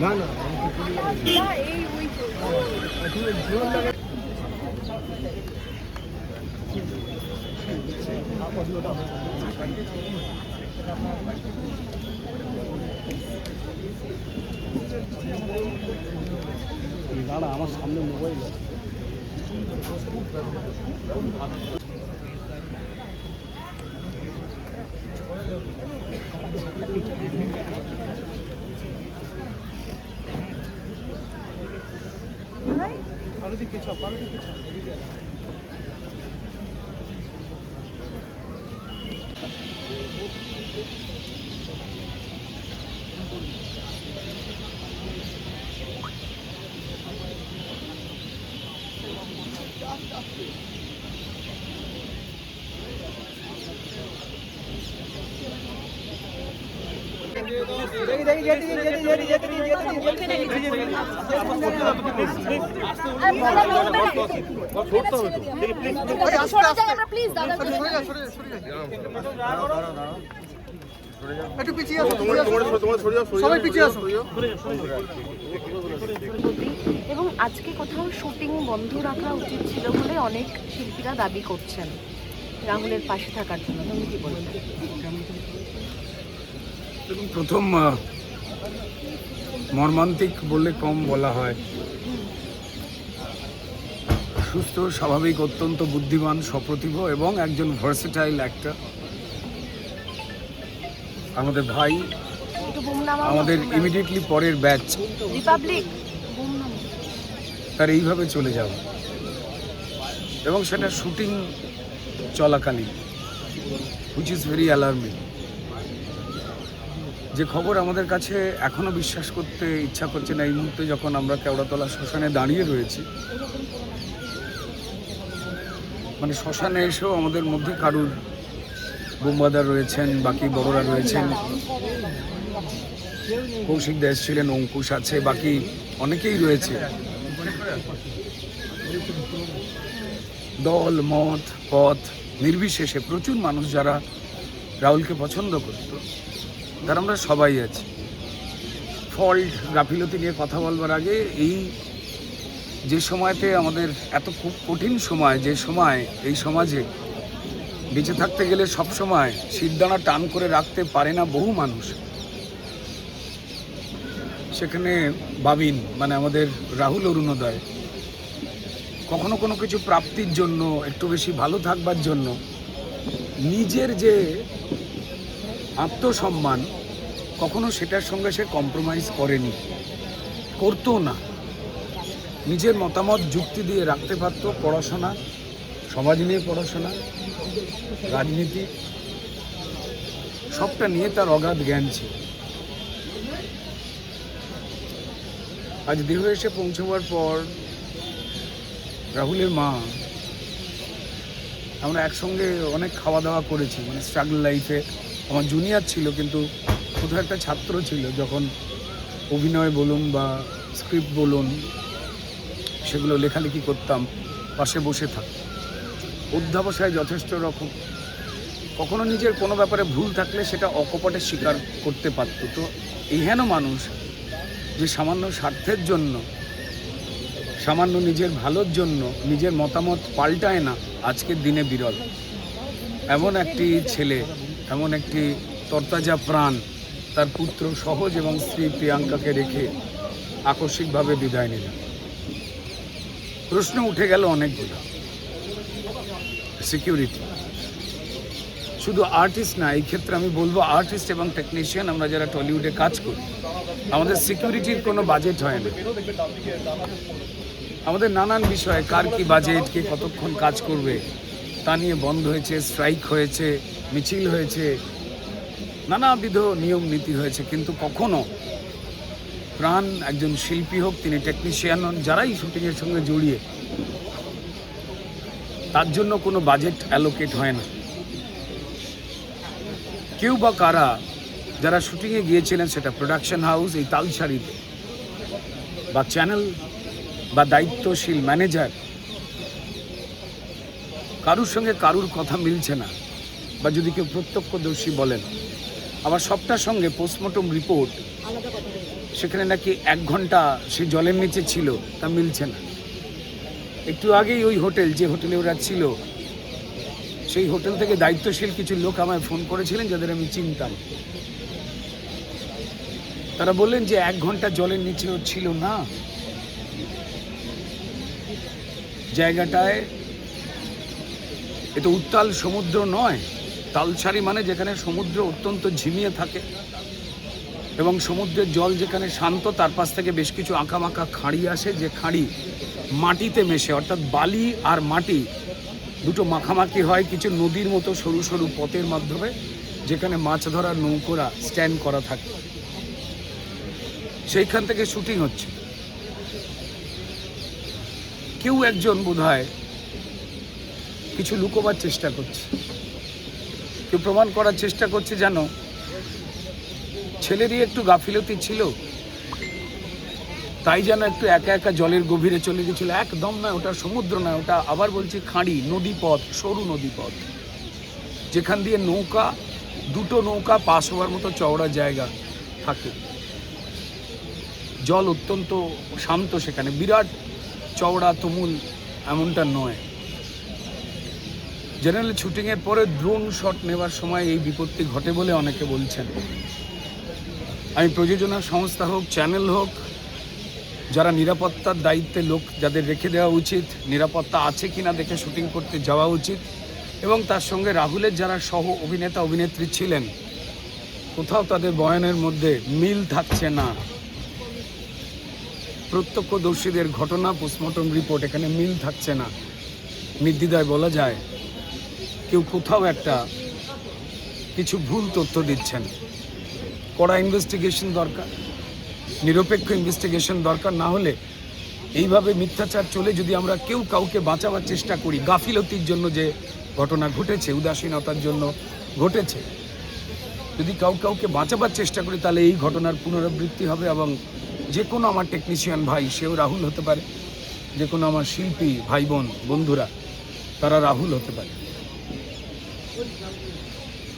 না না দাঁড়া, আমার সামনে মোবাইল আছে। এবং আজকে কোথাও শুটিং বন্ধ রাখা উচিত ছিল বলে অনেক শিল্পীরা দাবি করছেন রাহুলের পাশে থাকার জন্য। তুমি কি বলবেন? প্রথম মর্মান্তিক বললে কম বলা হয়। সুস্থ, স্বাভাবিক, অত্যন্ত বুদ্ধিমান, সপ্রতিভ এবং একজন ভার্সেটাইল অ্যাক্টর আমাদের ভাই, আমাদের ইমিডিয়েটলি পরের ব্যাচ রিপাবলিক, তার এইভাবে চলে যাওয়া এবং সেটা শুটিং চলাকালীন, হুইচ ইজ ভেরি অ্যালার্মিং। যে খবর আমাদের কাছে এখনও বিশ্বাস করতে ইচ্ছা করছে না এই মুহূর্তে, যখন আমরা কেওড়াতলা শ্মশানে দাঁড়িয়ে রয়েছি। মানে শ্মশানে এসেও আমাদের মধ্যে কারুর বোমবাদার রয়েছেন, বাকি বড়রা রয়েছেন, কৌশিক দাস ছিলেন, অঙ্কুশ আছে, বাকি অনেকেই রয়েছে। দল, মত, পথ নির্বিশেষে প্রচুর মানুষ যারা রাহুলকে পছন্দ করত, তারা আমরা সবাই আছি। ফল্ট, গাফিলতি নিয়ে কথা বলবার আগে এই যে সময়তে আমাদের এত খুব কঠিন সময়, যে সময় এই সমাজে বেঁচে থাকতে গেলে সব সময় শিরদাঁড়া টান করে রাখতে পারে না বহু মানুষ, সেখানে বাবিন মানে আমাদের রাহুল অরুণোদয় কখনো কোনো কিছু প্রাপ্তির জন্য, একটু বেশি ভালো থাকবার জন্য নিজের যে আত্মসম্মান কখনো সেটার সঙ্গে সে কম্প্রোমাইজ করেনি, করতো না। নিজের মতামত যুক্তি দিয়ে রাখতে পারত। পড়াশোনা, সমাজ নিয়ে পড়াশোনা, রাজনীতি, সবটা নিয়ে তার অগাধ জ্ঞান ছিল। আজ দেহ এসে পৌঁছবার পর রাহুলের মা, আমরা একসঙ্গে অনেক খাওয়া দাওয়া করেছি, মানে স্ট্রাগল লাইফে। আমার জুনিয়র ছিল কিন্তু কোথাও একটা ছাত্র ছিল, যখন অভিনয় বলুন বা স্ক্রিপ্ট বলুন সেগুলো লেখালেখি করতাম, পাশে বসে থাকতাম। অধ্যাবসায় যথেষ্ট রকম, কখনো নিজের কোনো ব্যাপারে ভুল থাকলে সেটা অকপটে স্বীকার করতে পারত। তো এইহেন মানুষ যে সামান্য স্বার্থের জন্য, সামান্য নিজের ভালোর জন্য নিজের মতামত পাল্টায় না, আজকের দিনে বিরল। এমন একটি ছেলে, এমন একটি তরতাজা প্রাণ তার পুত্র সহজ এবং স্ত্রী প্রিয়াঙ্কাকে রেখে আকস্মিকভাবে বিদায় নিল। প্রশ্ন উঠে গেল অনেকগুলো। সিকিউরিটি, শুধু আর্টিস্ট না, এই ক্ষেত্রে আমি বলবো আর্টিস্ট এবং টেকনিশিয়ান আমরা যারা টলিউডে কাজ করি, আমাদের সিকিউরিটির কোনো বাজেট হয় না। আমাদের নানান বিষয়ে কার কি বাজেট, কে কতক্ষণ কাজ করবে তা নিয়ে বন্ধ হয়েছে, স্ট্রাইক হয়েছে, মিছিল হয়েছে, নানাবিধ নিয়ম নীতি হয়েছে, কিন্তু কখনো প্রাণ একজন শিল্পী হোক, তিনি টেকনিশিয়ান হন, যারাই শুটিংয়ের সঙ্গে জড়িয়ে, তার জন্য কোনো বাজেট অ্যালোকেট হয় না। কেউ বা কারা যারা শুটিংয়ে গিয়েছিলেন, সেটা প্রোডাকশন হাউস এই তালসারিতে বা চ্যানেল বা দায়িত্বশীল ম্যানেজার, কারুর সঙ্গে কারুর কথা মিলছে না, বা যদি কেউ প্রত্যক্ষদর্শী বলেন, আবার সবটার সঙ্গে পোস্টমর্টম রিপোর্ট সেখানে নাকি 1 ঘন্টা সে জলের নিচে ছিল, তা মিলছে না। একটু আগেই ওই হোটেল, যে হোটেলে ওরা ছিল, সেই হোটেল থেকে দায়িত্বশীল কিছু লোক আমায় ফোন করেছিলেন, যাদের আমি চিনতাম। তারা বললেন যে 1 ঘন্টা জলের নিচেও ছিল না। জায়গাটায় এতো উত্তাল সমুদ্র নয়, তালসারি মানে যেখানে সমুদ্র অত্যন্ত ঝিমিয়ে থাকে এবং সমুদ্রের জল যেখানে শান্ত, তার পাশ থেকে বেশ কিছু আঁকামাকা খাঁড়ি আসে, যে খাঁড়ি মাটিতে মেশে, অর্থাৎ বালি আর মাটি দুটো মাখামাখি হয় কিছু নদীর মতো সরু সরু পথের মাধ্যমে, যেখানে মাছ ধরার নৌকোরা স্ট্যান্ড করা থাকে। সেইখান থেকে শুটিং হচ্ছে। কেউ একজন বোধহয় কিছু লুকোবার চেষ্টা করছে, কেউ প্রমাণ করার চেষ্টা করছে, জানো ছেলেরই একটু গাফিলতি ছিল, তাই যেন একটু একা একা জলের গভীরে চলে গেছিল। একদম না, ওটা সমুদ্র না, ওটা আবার বলছি খাঁড়ি, নদীপথ, সরু নদীপথ, যেখান দিয়ে নৌকা, দুটো নৌকা পাস হওয়ার মতো চওড়া জায়গা থাকে। জল অত্যন্ত শান্ত, সেখানে বিরাট চওড়া তুমুল এমনটা নয়। জেনারেল শুটিংয়ের পরে ড্রোন শট নেবার সময় এই বিপত্তি ঘটে বলে অনেকে বলছেন। আমি প্রযোজনা সংস্থা হোক, চ্যানেল হোক, যারা নিরাপত্তার দায়িত্বে লোক যাদের রেখে দেওয়া উচিত, নিরাপত্তা আছে কিনা দেখে শুটিং করতে যাওয়া উচিত। এবং তার সঙ্গে রাহুলের যারা সহ অভিনেতা অভিনেত্রী ছিলেন, কোথাও তাদের বয়ানের মধ্যে মিল থাকছে না। প্রত্যক্ষদর্শীদের ঘটনা, পোস্টমর্টম রিপোর্ট, এখানে মিল থাকছে না। নির্দ্বিধায় বলা যায় কেউ কোথাও একটা কিছু ভুল তথ্য দিচ্ছেন। কড়া ইনভেস্টিগেশন দরকার, নিরপেক্ষ ইনভেস্টিগেশন দরকার। না হলে এইভাবে মিথ্যাচার চলে, যদি আমরা কেউ কাউকে বাঁচাবার চেষ্টা করি, গাফিলতির জন্য যে ঘটনা ঘটেছে, উদাসীনতার জন্য ঘটেছে, যদি কাউকে বাঁচাবার চেষ্টা করি, তাহলে এই ঘটনার পুনরাবৃত্তি হবে। এবং যে কোনো আমার টেকনিশিয়ান ভাই, সেও রাহুল হতে পারে, যে কোনো আমার শিল্পী ভাই বোন বন্ধুরা, তারা রাহুল হতে পারে।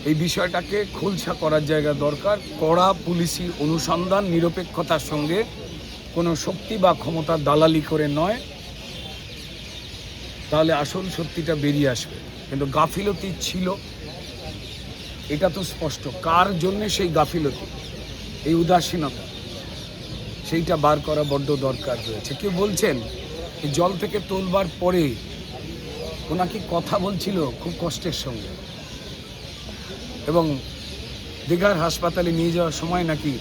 এই বিষয়টাকে খোলসা করার জায়গা দরকার। কড়া পুলিশি অনুসন্ধান, নিরপেক্ষতার সঙ্গে কোনো শক্তি বা ক্ষমতার দালালি করে নয়, তাহলে আসল সত্যিটা বেরিয়ে আসবে। কিন্তু গাফিলতি ছিল, এটা তো স্পষ্ট। কার জন্যে সেই গাফিলতি, এই উদাসীনতা, সেইটা বার করা বড্ড দরকার রয়েছে। কেউ বলছেন এই জল থেকে তোলবার পরে ওনাকে কথা বলছিল খুব কষ্টের সঙ্গে, এবং দীঘার হাসপাতালে নিয়ে যাওয়ার সময় নাকি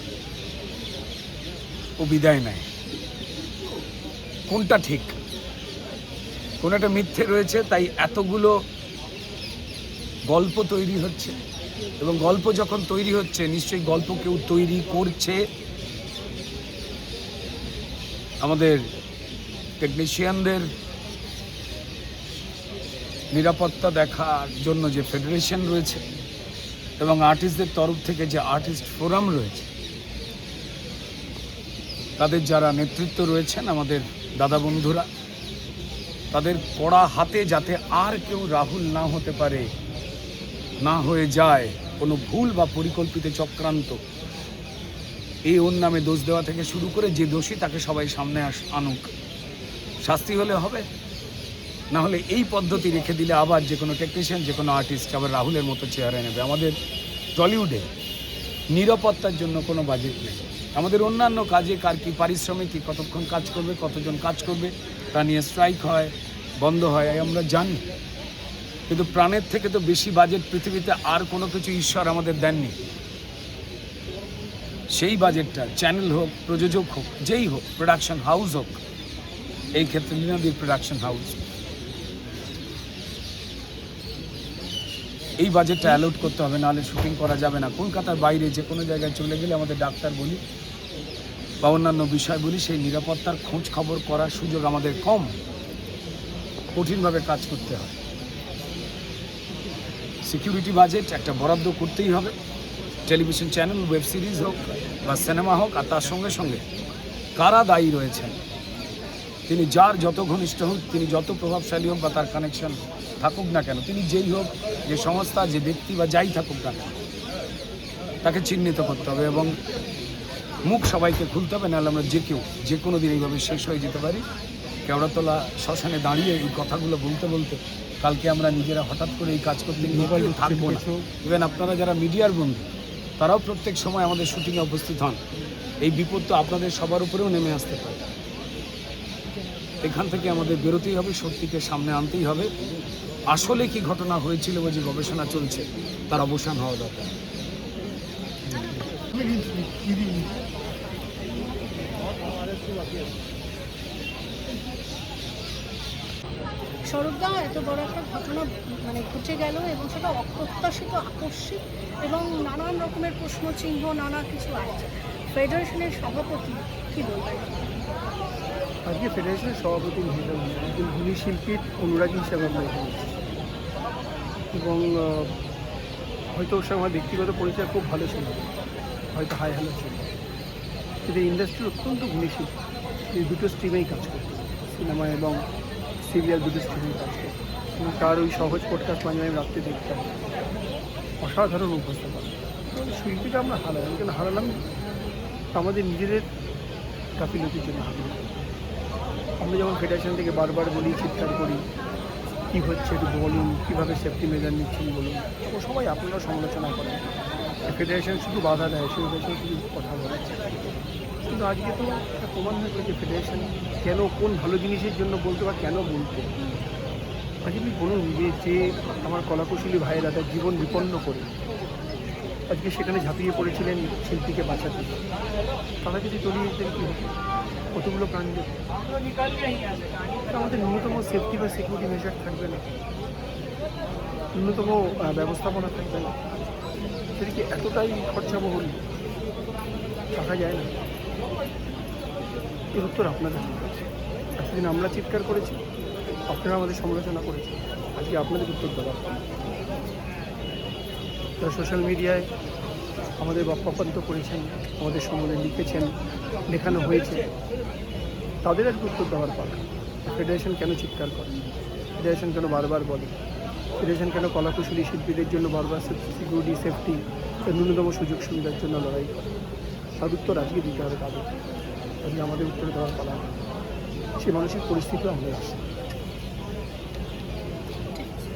ও বিদায় নেয়। কোনটা ঠিক, কোনটা মিথ্যে রয়েছে? তাই এতগুলো গল্প তৈরি হচ্ছে, এবং গল্প যখন তৈরি হচ্ছে, নিশ্চয়ই গল্প কেউ তৈরি করছে। আমাদের টেকনিশিয়ানদের নিরাপত্তা দেখার জন্য যে ফেডারেশন রয়েছে, এবং আর্টিস্টদের তরফ থেকে যে আর্টিস্ট ফোরাম রয়েছে, তাদের যারা নেতৃত্ব রয়েছেন, আমাদের দাদা বন্ধুরা, তাদের কড়া হাতে যাতে আর কেউ রাহুল না হতে পারে, না হয়ে যায় কোনো ভুল বা পরিকল্পিত চক্রান্ত। এই ওর নামে দোষ দেওয়া থেকে শুরু করে যে দোষী, তাকে সবাই সামনে আনুক, শাস্তি হলে হবে। না হলে এই পদ্ধতি রেখে দিলে আবার যে কোনো টেকনিশিয়ান, যে কোনো আর্টিস্ট আবার রাহুলের মতো চেহারা নেবে। আমাদের টলিউডে নিরাপত্তার জন্য কোনো বাজেট নেই। আমাদের অন্যান্য কাজে কার কী পারিশ্রমিক, কী কতক্ষণ কাজ করবে, কতজন কাজ করবে, তা নিয়ে স্ট্রাইক হয়, বন্ধ হয়, আমরা জানি। কিন্তু প্রাণের থেকে তো বেশি বাজেট পৃথিবীতে আর কোনো কিছু ঈশ্বর আমাদের দেননি। সেই বাজেটটা চ্যানেল হোক, প্রযোজক হোক, যেই হোক, প্রোডাকশন হাউস হোক, এই ক্ষেত্রে লীনাদির প্রোডাকশন হাউস এই বাজেটটা অ্যালোট করতে হবে, নাহলে শুটিং করা যাবে না। কলকাতার বাইরে যে কোনো জায়গায় চলে গেলে আমাদের ডাক্তার বলি বা অন্যান্য বিষয় বলি, সেই নিরাপত্তার খোঁজ খবর করার সুযোগ আমাদের কম, কঠিনভাবে কাজ করতে হয়। সিকিউরিটি বাজেট একটা বরাদ্দ করতেই হবে, টেলিভিশন চ্যানেল, ওয়েব সিরিজ হোক বা সিনেমা হোক। আর তার সঙ্গে সঙ্গে কারা দায়ী রয়েছেন, তিনি যার যত ঘনিষ্ঠ হোক, তিনি যত প্রভাবশালী হোক বা তার কানেকশন থাকুক না কেন, তিনি যেই হোক, যে সংস্থা, যে ব্যক্তি বা যাই থাকুক না কেন, তাকে চিহ্নিত করতে হবে এবং মুখ সবাইকে খুলতে হবে, নাহলে আমরা যে কেউ যে কোনো দিন এইভাবে শেষ হয়ে যেতে পারি। কেওড়াতলা শ্মশানে দাঁড়িয়ে এই কথাগুলো বলতে বলতে কালকে আমরা নিজেরা হঠাৎ করে এই কাজ করতে গিয়ে থাকবো না। ইভেন আপনারা যারা মিডিয়ার বন্ধু, তারাও প্রত্যেক সময় আমাদের শুটিংয়ে উপস্থিত হন। এই বিপদ তো আপনাদের সবার উপরেও নেমে আসতে পারে। এখান থেকে আমাদের বেরোতেই হবে, সত্যিকে সামনে আনতেই হবে। আসলে কি ঘটনা হয়েছিল বা যে গবেষণা চলছে, তার অবসান হওয়া দরকার। স্বরূপদা, এত বড় একটা ঘটনা মানে ঘটে গেল এবং সেটা অপ্রত্যাশিত, আকস্মিক এবং নানান রকমের প্রশ্নচিহ্ন, নানা কিছু আছে। ফেডারেশনের সভাপতি কী বলবেন? আজকে ফেডারেশনের সভাপতি হিসেবে একজন গুণী শিল্পীর অনুরাগী হিসাবে আমরা এখানে এসেছি। এবং হয়তো ওর সঙ্গে আমার ব্যক্তিগত পরিচয় খুব ভালো ছিল, হয়তো হাই হ্যালো ছিল, কিন্তু ইন্ডাস্ট্রির অত্যন্ত গুণী শিল্পী। এই দুটো স্ট্রিমেই কাজ করত, সিনেমা এবং সিরিয়াল দুটো স্ট্রিমেই কাজ করত। এবং তার ওই সহজ পডকাস্ট মাঝে আমি রাত্রে দেখতাম, অসাধারণ উপস্থাপনা। শিল্পীটা আমরা হারালাম, কেন হারালাম? আমাদের নিজেদের গাফিলতির জন্য হারালাম। আমরা যেমন ফেডারেশন থেকে বারবার বলি, চিৎকার করি, কী হচ্ছে একটু বলুন, কীভাবে সেফটি মেজার নিচ্ছেন বলুন, তখন সবাই আপনারা সমালোচনা করেন। ফেডারেশন শুধু বাধা দেয়, ফেডারেশন শুধু কথা বলে। কিন্তু আজকে তো একটা প্রমাণ হয়ে গেছে ফেডারেশন কেন, কোন ভালো জিনিসের জন্য বলতে বা কেন বলতে। আজকে আপনি বলুন যে আমার কলাকুশলী ভাইয়েরা তার জীবন বিপন্ন করে আজকে সেখানে ঝাঁপিয়ে পড়েছিলেন শিল্পীকে বাঁচাতে, তারা যদি তলিয়ে যেতেন কী হতো? কতগুলো প্রাণ যেত। আমাদের ন্যূনতম সেফটি বা সিকিউরিটি মেজার থাকবে না, ন্যূনতম ব্যবস্থাপনা থাকবে না, সেদিকে এতটাই খরচাবহুল রাখা যায় না। এর উত্তর আপনাদের কাছে। এতদিন আমরা চিৎকার করেছি, আপনারা আমাদের সমালোচনা করেছেন, আজকে আপনাদের উত্তর দেওয়ার। যারা সোশ্যাল মিডিয়ায় আমাদের বক্তব্য করেছেন, আমাদের সম্বন্ধে লিখেছেন, লেখানো হয়েছে, তাদের আজকে উত্তর দেওয়ার পালা। ফেডারেশন কেন চিৎকার করে, ফেডারেশন কেন বারবার বলে, ফেডারেশন কেন কলাকুশলী শিল্পীদের জন্য বারবার সিকিউরিটি, সেফটি, ন্যূনতম সুযোগ সুবিধার জন্য লড়াই করে, তার উত্তর আজকে দিতে হবে তাদের। আজকে আমাদের উত্তর দেওয়ার পালা। সে মানসিক পরিস্থিতিও আমরা আসছি।